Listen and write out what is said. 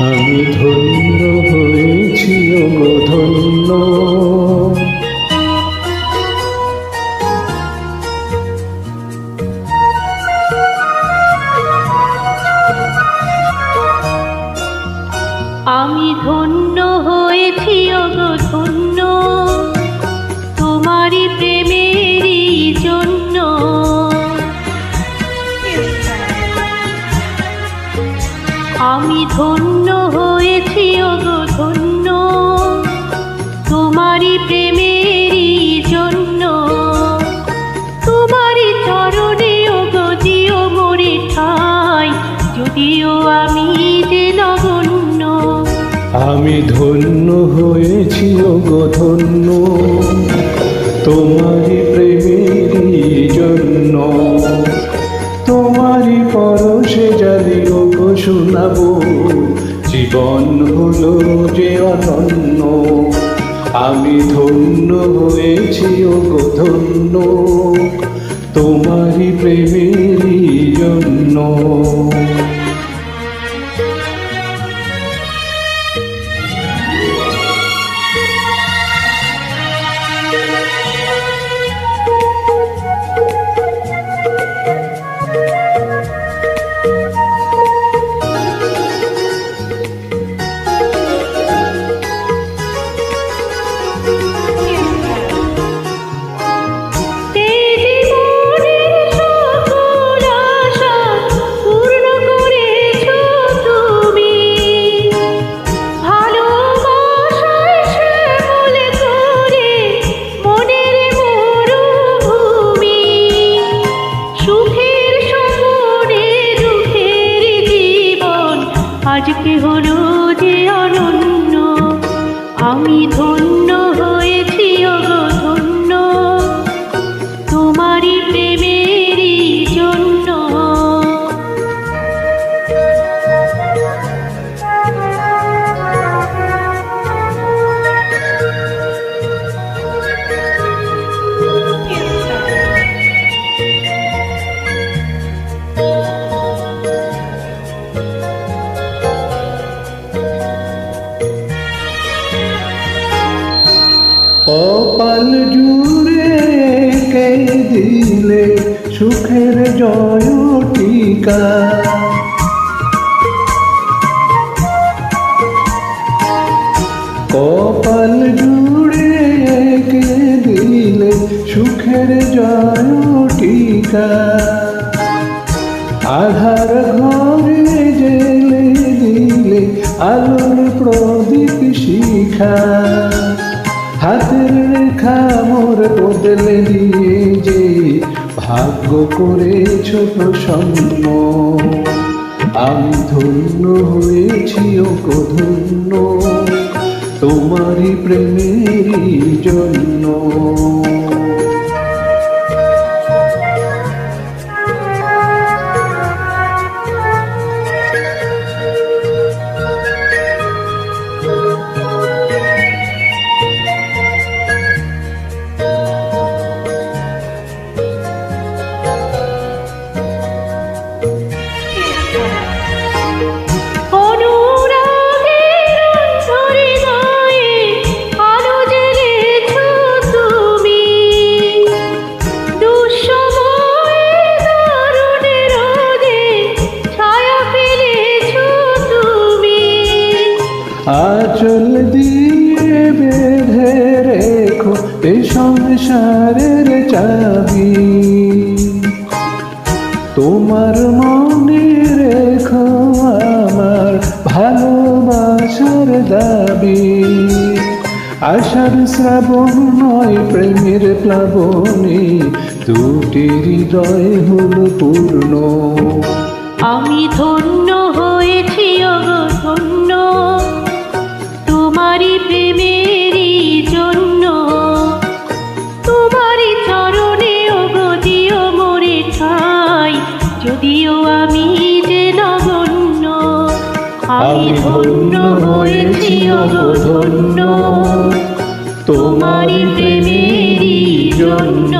আমি ধন্য হয়েছি ওগো ধন্য। আমি ধন্য হয়েছি ওগো ধন্য, তোমারই প্রেমেরই জন্য। আমি ধন্য হয়েছি ওগো ধন্য, তোমারই প্রেমেরই জন্য। তোমারই চরণে ওগো দিও মোরে ঠাই, যদিও আমি যে নগণ্য। আমি ধন্য হয়েছি ওগো ধন্য, তোমারই প্রেমেরই জন্য। তোমারই পরশে জানি ওগো শোনাবো, জীবন হলো যে অনন্য। আমি ধন্য হয়েছি ওগো ধন্য, তোমারই প্রেমেরই জন্য। আজকে হলো যে অনন্য, আমি ধন্য হয়েছি ওগো ধন্য, তোমারই প্রেমেরই জন্য। কপাল জুড়ে কে দিলে সুখের জয় টিকা। কপাল জুড়ে কে দিলে সুখের জয় টিকা। আধার ঘরে জেলে দিলে আলোর প্রদীপ শিখা। হাতের রেখা মোর বদলে দিয়ে যে ভাগ্য করেছ প্রসন্ন। আমি ধন্য হয়েছি ওগো ধন্য, তোমারই প্রেমেরই জন্য। আঁচল দিয়ে বেঁধে রেখো এ সংসারের চাবি। তোমার মনে রেখো আমার ভালোবাসার দাবি। আশার শ্রাবণ নয় প্রেমের প্লাবনে, দুটি হৃদয় হল পূর্ণ। আমি ধন্য হয়েছি ওগো ধন্য, তোমারই প্রেমেরই জন্য। তোমারই চরণে ওগো দিও মোরে ঠাই, যদিও আমি যে নগণ্য। আমি ধন্য হয়েছি ওগো ধন্য, তোমারই প্রেমেরই জন্য।